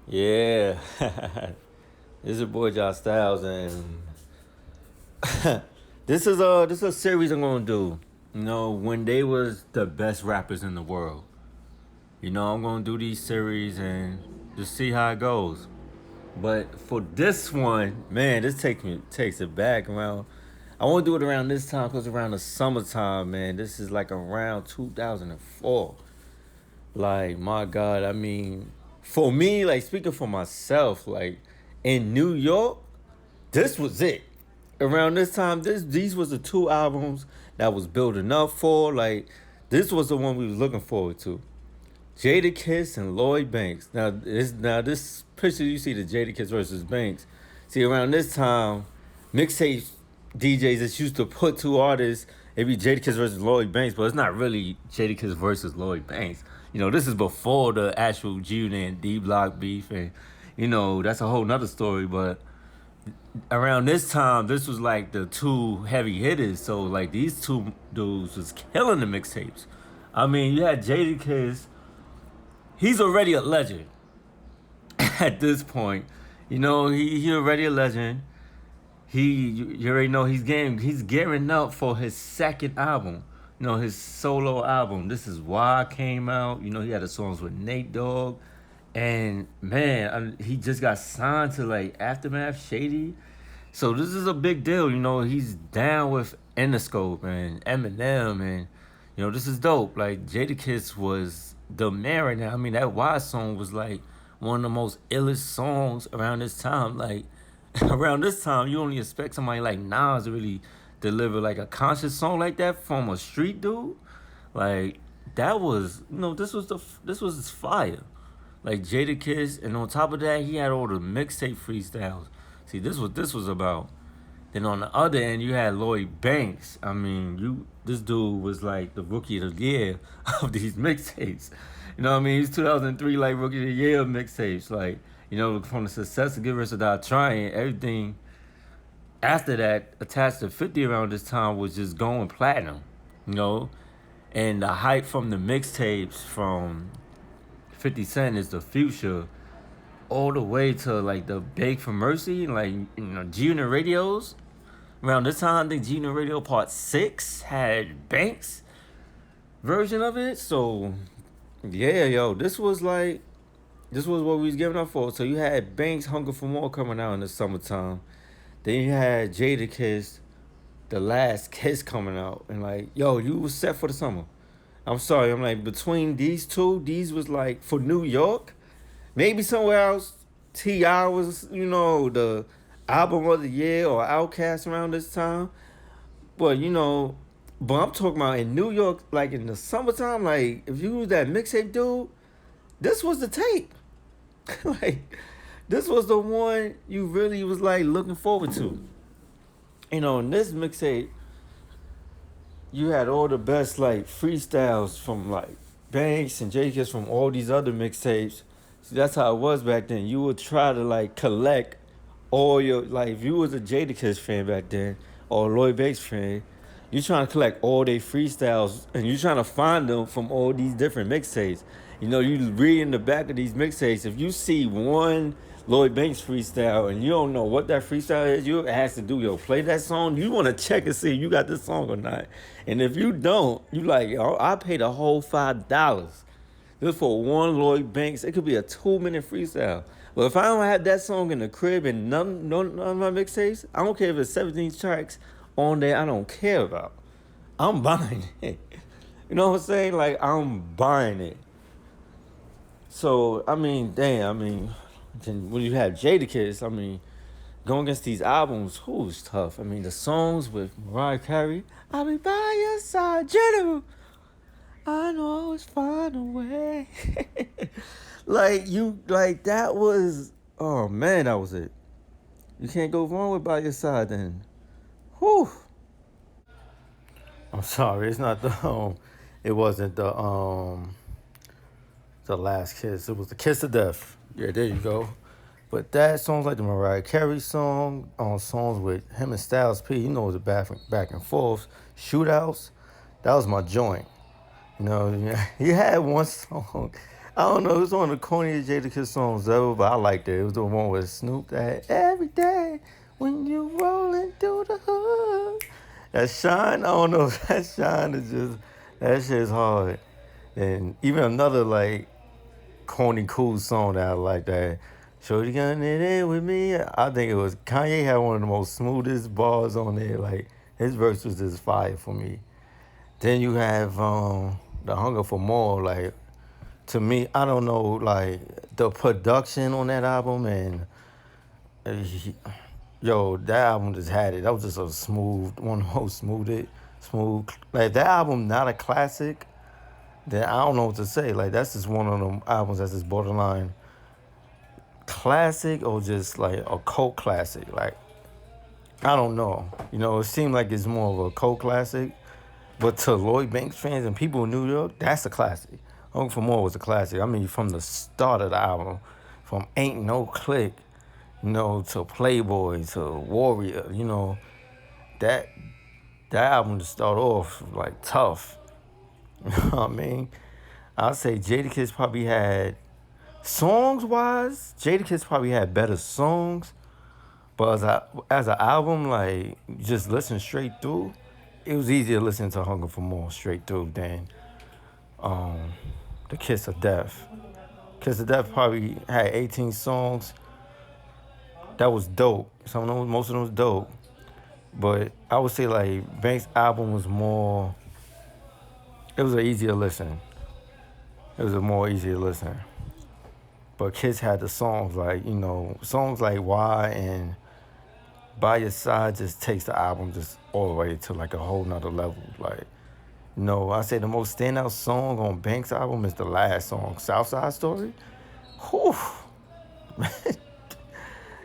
Yeah, this is your boy Gy'styles, and this is a series I'm gonna do. When they was the best rappers in the world. I'm gonna do these series and just see how it goes. But for this one, man, this takes it back around. I want to do it around this time because around the summertime, man. This is like around 2004. Like, my God, I mean, for me, like speaking for myself, like in New York, this was it. Around this time, these was the two albums that was building up for. Like, this was the one we was looking forward to. Jada Kiss and Lloyd Banks. Now this picture you see the Jada Kiss versus Banks. See, around this time, mixtape DJs that used to put two artists, it'd be Jada Kiss versus Lloyd Banks, but it's not really Jada Kiss versus Lloyd Banks. This is before the actual G and D Block beef, and that's a whole nother story. But around this time, this was like the two heavy hitters. So like these two dudes was killing the mixtapes. I mean, you had Jada Kiss. He's already a legend at this point. He already a legend. You already know he's gearing up for his second album. His solo album. This is why I came out. He had the songs with Nate Dogg, and man, he just got signed to like Aftermath Shady. So this is a big deal. He's down with Interscope and Eminem, and this is dope. Like Jadakiss was the man now. I mean, that Y song was like one of the most illest songs around this time. Like around this time, you only expect somebody like Nas to really deliver like a conscious song like that from a street dude. Like that was, this was fire. Like Jadakiss, and on top of that, he had all the mixtape freestyles. See, this was about. Then on the other end, you had Lloyd Banks. I mean, this dude was like the rookie of the year of these mixtapes. You know what I mean? He's 2003 like rookie of the year mixtapes. Like, from the success of Give Us a Die Trying, everything after that attached to 50 around this time was just going platinum. You know, and the hype from the mixtapes from 50 Cent is the future all the way to like the Beg for Mercy, like G Unit radios. Around this time, I think G Unit Radio Part 6 had Banks version of it. So yeah, yo, this was what we was giving up for. So you had Banks Hunger for More coming out in the summertime. Then you had Jada Kiss, The Last Kiss coming out. And like, yo, you was set for the summer. I'm sorry, I'm like, between these two, these was like for New York. Maybe somewhere else, T.I. was, the album of the year or Outkast around this time. But, but I'm talking about in New York, like in the summertime, like if you was that mixtape dude, this was the tape. Like, this was the one you really was like looking forward to. In this mixtape, you had all the best like freestyles from like Banks and J Kiss from all these other mixtapes. See, that's how it was back then. You would try to like collect all your like if you was a Jadakiss fan back then or a Lloyd Banks fan, you trying to collect all their freestyles and you trying to find them from all these different mixtapes. You read in the back of these mixtapes. If you see one Lloyd Banks freestyle and you don't know what that freestyle is, you ask to do play that song. You want to check and see if you got this song or not. And if you don't, you like, oh, I paid a whole $5 just for one Lloyd Banks. It could be a 2-minute freestyle. But if I don't have that song in the crib and none of my mixtapes, I don't care if it's 17 tracks on there. I don't care about. I'm buying it. You know what I'm saying? Like I'm buying it. So I mean, damn. I mean, then when you have Jadakiss, I mean, going against these albums, who's tough? I mean, the songs with Mariah Carey, "I'll be by your side, General. I know I always find a way." like that was. Oh man, that was it. You can't go wrong with "By Your Side." Then, whew. I'm sorry, it's not the it wasn't the last kiss. It was the kiss of death. Yeah, there you go. But that songs like the Mariah Carey song, on songs with him and Styles P, it was a back and forth. Shootouts, that was my joint. He had one song. I don't know. It was one of the corniest Jadakiss songs ever, but I liked it. It was the one with Snoop that every day when you rolling through the hood. That shine, I don't know. That shine is just that shit's hard. And even another like corny cool song that I like that. Shorty got it in with me. I think it was Kanye had one of the most smoothest bars on there. Like his verse was just fire for me. Then you have the Hunger for More. Like to me, I don't know, like the production on that album and uh, yo, that album just had it. That was just a smooth, one of the most smooth. Like that album, not a classic. Then I don't know what to say. Like that's just one of them albums that's just borderline classic or just like a cult classic. Like I don't know. You know, it seemed like it's more of a cult classic. But to Lloyd Banks fans and people in New York, that's a classic. Home for More was a classic. I mean, from the start of the album, from Ain't No Click, you know, to Playboy, to Warrior, you know, that that album to start off like tough. You know what I mean? I'd say Jadakiss probably had songs wise, Jadakiss probably had better songs, but as an album, like just listen straight through, it was easier to listen to Hunger for More straight through than um, the Kiss of Death. Kiss of Death probably had 18 songs. That was dope. Some of them, most of them was dope. But I would say like Banks' album was more. It was an easier listen. It was a more easier listen. But Kiss had the songs like songs like Why and By Your Side just takes the album just all the way to like a whole nother level. Like I say the most standout song on Banks' album is the last song, Southside Story. Whew.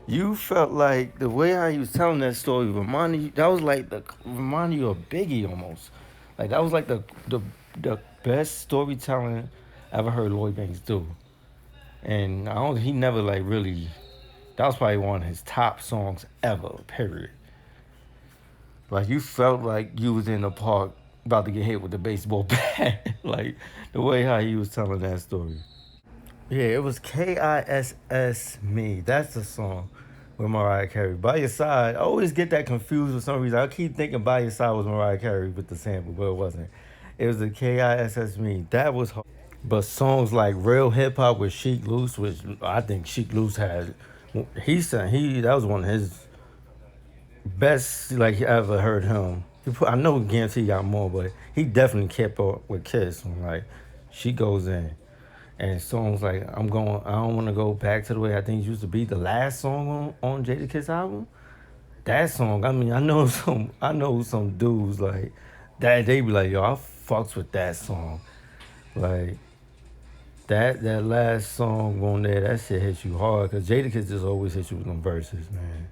You felt like the way how he was telling that story reminded you. That was like reminded you of Biggie almost. Like that was like the best storytelling I ever heard Lloyd Banks do. And I don't. He never like really. That was probably one of his top songs ever. Period. Like you felt like you was in the park about to get hit with the baseball bat. Like the way how he was telling that story. Yeah, it was Kiss Me. That's the song with Mariah Carey. By Your Side, I always get that confused for some reason. I keep thinking By Your Side was Mariah Carey with the sample, but it wasn't. It was the Kiss Me. That was hard. But songs like Real Hip Hop with Sheek Loose, which I think Sheek Loose had, that was one of his best like you ever heard him. I know guarantee he got more, but he definitely kept up with Kiss. Like she goes in. And songs like I don't wanna go back to the way I think it used to be, the last song on Jadakiss album. That song, I mean, I know some dudes like that they be like, yo, I fucks with that song. Like that last song on there, that shit hits you hard because Jadakiss just always hits you with them verses, man.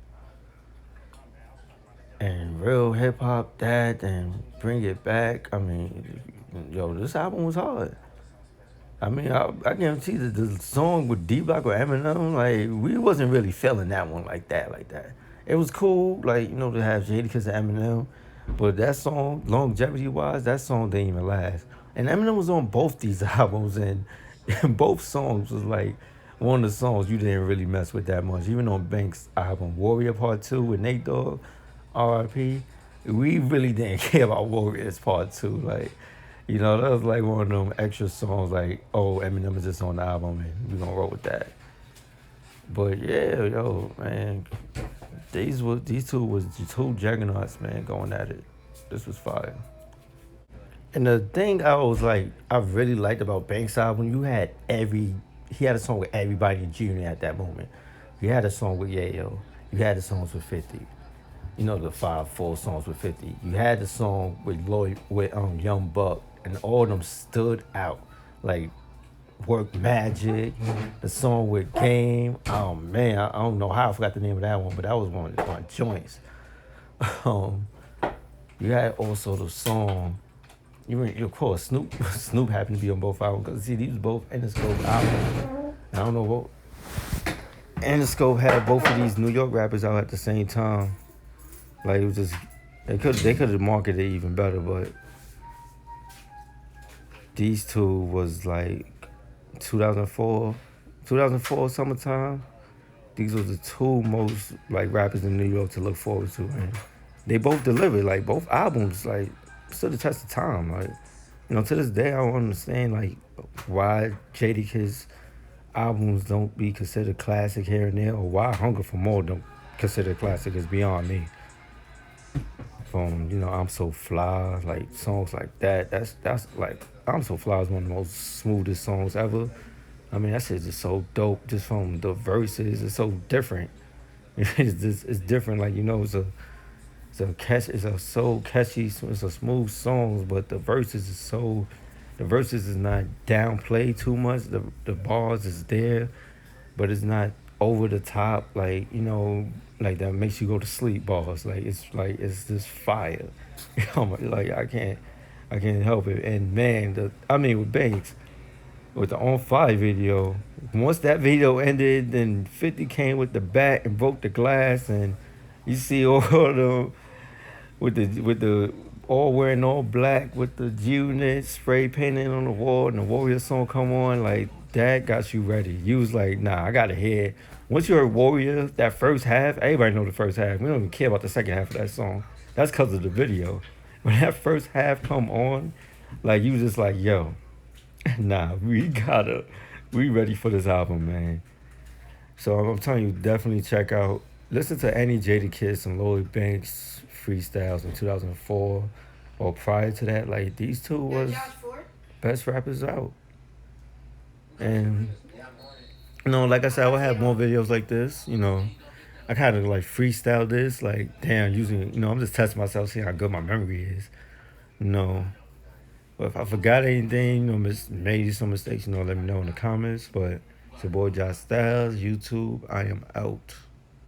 And Real Hip Hop, that and Bring It Back. I mean, yo, this album was hard. I mean, I guarantee that the song with D Block or Eminem, like we wasn't really feeling that one like that, like that. It was cool, like to have Jadakiss and Eminem, but that song, longevity wise, that song didn't even last. And Eminem was on both these albums, and both songs was like one of the songs you didn't really mess with that much. Even on Banks' album, Warrior Part Two with Nate Dogg, R.I.P. We really didn't care about Warriors Part Two, like. That was like one of them extra songs like, oh, Eminem is just on the album and we gonna roll with that. But yeah, yo, man, these two was the two juggernauts, man, going at it. This was fire. And the thing I really liked about Banks' album, he had a song with everybody in Junior at that moment. You had a song with Yayo. You had the songs with 50. The 5 full songs with 50. You had the song with Lloyd with Young Buck, and all of them stood out. Like Work Magic, the song with Game. Oh man, I don't know how I forgot the name of that one, but that was one of my joints. Um, you had also the song. Of course, Snoop. Snoop happened to be on both albums because see, these both Interscope albums. I don't know what. Interscope had both of these New York rappers out at the same time. Like it was just they could have marketed it even better, but these two was like 2004, 2004 summertime. These were the two most like rappers in New York to look forward to, and they both delivered. Like both albums, like stood the test of time. Like to this day, I don't understand like why Jadakiss albums don't be considered classic here and there, or why Hunger for More don't consider classic is beyond me. From I'm So Fly, like songs like that. That's like I'm So Fly is one of the most smoothest songs ever. I mean, that shit's just so dope. Just from the verses, it's so different. It's different. Like it's a so catchy, it's a smooth songs, but the verses is not downplayed too much. The bars is there, but it's not over the top. Like that makes you go to sleep bars. Like it's just fire. Like I can't help it. And man, I mean with Banks with the On Fire video. Once that video ended, then 50 came with the bat and broke the glass, and you see all of them with the all wearing all black with the unit spray painting on the wall, and the Warrior song come on. Like that got you ready. You was like, nah, I gotta hear it. Once you heard Warrior, that first half, everybody know the first half. We don't even care about the second half of that song. That's because of the video. When that first half come on, like you just like, yo, nah, we ready for this album, man. So I'm telling you, definitely check out, listen to any Jada and Lloyd Banks freestyles in 2004 or prior to that. Like these two was best rappers out, and like I said, I would have more videos like this. I kind of like freestyle this, like damn, using I'm just testing myself, seeing how good my memory is. You know, But if I forgot anything, made some mistakes, let me know in the comments. But it's your boy Gy'styles, YouTube. I am out.